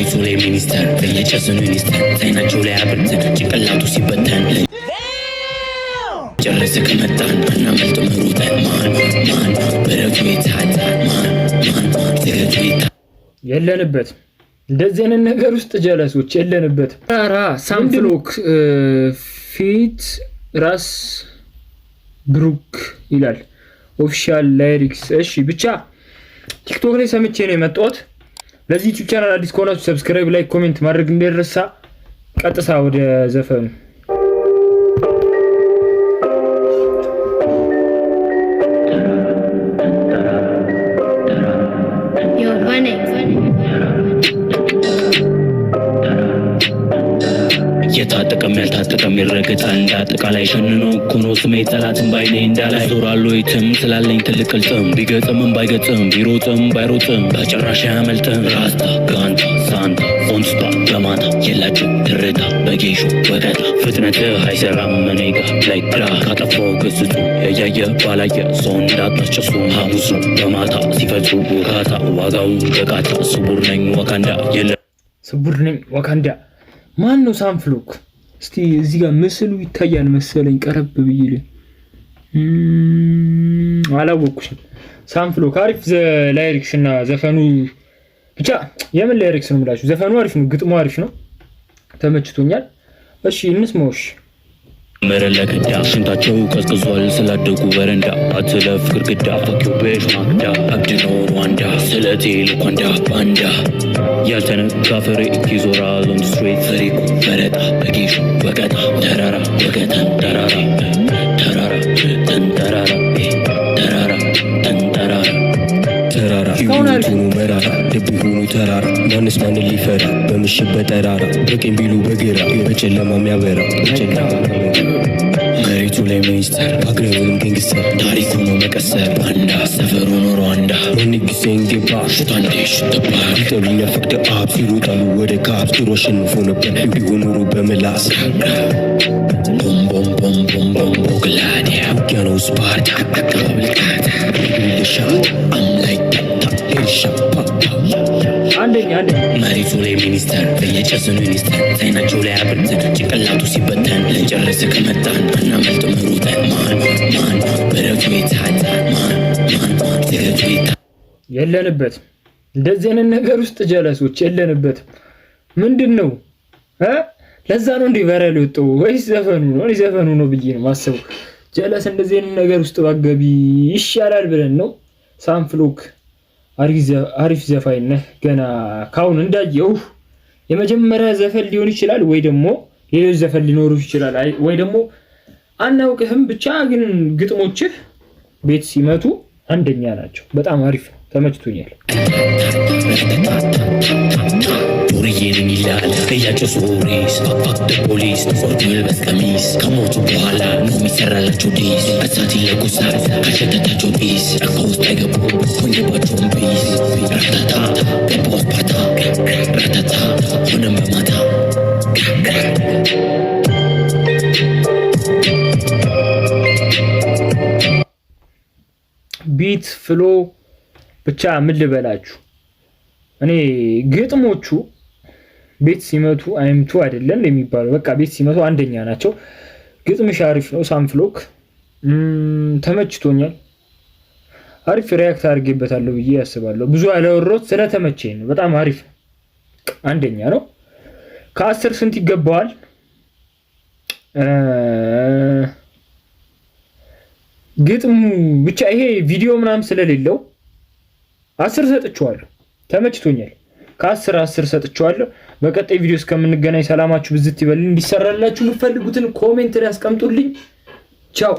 ሱሌ ሚኒስተር በየጨሰኑ ሚኒስተር ዛይናቸው ላይ አብርተን ጭንቅላቱ ሲበተን ጨረሰ ከመጣን አናመልጥም ሩጠን ማን በረቱ የታል ማን ትግቱ የታል የለንበት እንደዚህ አይነት ነገር ውስጥ ጀለሶች የለንበት። ራ ሳምፍሎክ ፊት ራስ ብሩክ ይላል ኦፊሻል ላይሪክስ። እሺ ብቻ ቲክቶክ ላይ ሰምቼ ነው የመጣሁት። ለዚህ ዩቲዩብ ቻናል አዲስ ከሆናችሁ ሰብስክራይብ፣ ላይክ፣ ኮሜንት ማድረግ እንዳይረሳ። ቀጥታ ወደ ዘፈኑ የታጠቀም ያልታጠቀም ይረገጣል እንዳጠቃላይ ሸንኖ ኮኖ ስሜ ጠላትን ባይኔ እንዳላይ ዞራሉ ይትም ስላለኝ ትልቅ ቅልጽም ቢገጥምም ባይገጥም ቢሮጥም ባይሮጥም በጭራሽ ያመልጥም ራስታ ጋንታ ሳንታ ፎንስታ ገማታ የላችሁ ትርታ በጌሾ ወቀጣ ፍጥነት አይሰራም መኔጋ ላይ ግራ ካጠፋው ገስጹ ያያየ ባላየ ሰው እንዳታስጨሱ ሐሙሱ በማታ ሲፈጹ ውካታ ዋጋውን በቃታ ስቡር ነኝ ዋካንዳ የለ ስቡር ነኝ ዋካንዳ ማን ነው ሳምፍሎክ? እስቲ እዚህ ጋር ምስሉ ይታያል መሰለኝ ቀረብ ብዬ አላወቅኩሽም። ሳምፍሎክ አሪፍ ላይሪክስ እና ዘፈኑ ብቻ የምን ላይሪክስ ነው የምላችሁ። ዘፈኑ አሪፍ ነው፣ ግጥሙ አሪፍ ነው፣ ተመችቶኛል። እሺ እንስማውሽ። መረለከዳ ሽንታቸው ቀዝቅዟል ስላደጉ በረንዳ አትለፍ ግርግዳ ፈኪውቤሽ ማክዳ አብድኖ ሩዋንዳ ስለቴ ልኳንዳ ባንዳ ያልተነካ ፍሬ ይዞራል ኦን ስትሬት ፈሪቁ ፈረጣ በጌሹ ወቀጣ ተራራ ወገተን ተራራ ተራራ ተንተራራ ተራራ ተንተራራ ተራራ ይሁኑ መራራ ልብ ይሁኑ ተራራ ማንስ ማን ሊፈራ በምሽት በጠራራ በቀኝ ቢሉ በግራ በጨለማ የሚያበራ በጨለማ መሬቱ ላይ ሚኒስተር ባግሬውም ገንግስተር ታሪኩ ነው መቀሰር ባንዳ ሰፈሩ ነው ሩዋንዳ መንግስቴን ገባ ሽታንዴ ሽተባ ይጠሉኛ ፈቅደ አብ ሲሮጣሉ ወደ ካብ ሲሮ አሸንፎ ነበር እንዲሆን ኖሮ በምላስ ቦም ቦም ቦም ቦም ቦም ቦግላዲያ ውቅያኖስ ስፓርታ አቀባብልቃታ ልሻት አምላይ አንደኛ መሬቱ ላይ ሚኒስተር በየጨሰኑ ሚኒስተር ዛይናቸው ላይ አብርተን ጭንቅላቱ ሲበተን ለጨረሰ ከመጣን አናመልጥም ሩጠን ማን በረቱ የታል ማን ትግቱ የታል የለንበት። እንደዚህ አይነት ነገር ውስጥ ጀለሶች የለንበት። ምንድን ነው ለዛ ነው እንዲህ በረል ወጣው ወይስ ዘፈኑ ነው? እኔ ዘፈኑ ነው ብዬ ነው ማሰቡ። ጀለስ እንደዚህ አይነት ነገር ውስጥ ባገቢ ይሻላል ብለን ነው። ሳምፍሎክ አሪፍ ዘፋኝ ነህ። ገና ካሁን እንዳየው የመጀመሪያ ዘፈን ሊሆን ይችላል ወይ ደግሞ ሌሎች ዘፈን ሊኖሩ ይችላል ወይ ደግሞ አናውቅህም። ብቻ ግን ግጥሞችህ ቤት ሲመቱ አንደኛ ናቸው። በጣም አሪፍ ነው፣ ተመችቶኛል። ዱርዬ ነኝ ይላል እያጨሱ ሬስ ፋክ ፖሊስ ፎርጁል በስቀሚስ ከሞቱ በኋላ ነው የሚሰራላቸው ዲስ እሳት ይለኩሳል ካሸተታቸው ዲስ ጫካ ውስጥ አይገቡ ሆንባቸውን ቢስ ረታታ ገባው ስፓርታ ረታታ ሆነም በማታ ቢት ፍሎ ብቻ ምን ልበላችሁ። እኔ ግጥሞቹ ቤት ሲመቱ አይምቱ አይደለም የሚባለው፣ በቃ ቤት ሲመቱ አንደኛ ናቸው። ግጥምሽ አሪፍ ነው ሳምፍሎክ፣ ተመችቶኛል። አሪፍ ሪያክት አድርጌበታለሁ ብዬ ያስባለሁ። ብዙ ያለወሮት ስለተመቸኝ ነው። በጣም አሪፍ አንደኛ ነው። ከ10 ስንት ይገባዋል? ግጥሙ ብቻ ይሄ ቪዲዮ ምናምን ስለሌለው 10 ሰጥቼዋለሁ። ተመችቶኛል። ከ10 ሰጥቼዋለሁ። በቀጣይ ቪዲዮ እስከምንገናኝ ሰላማችሁ ብዝት ይበል። እንዲሰራላችሁ የምትፈልጉትን ኮሜንት ላይ አስቀምጡልኝ። ቻው።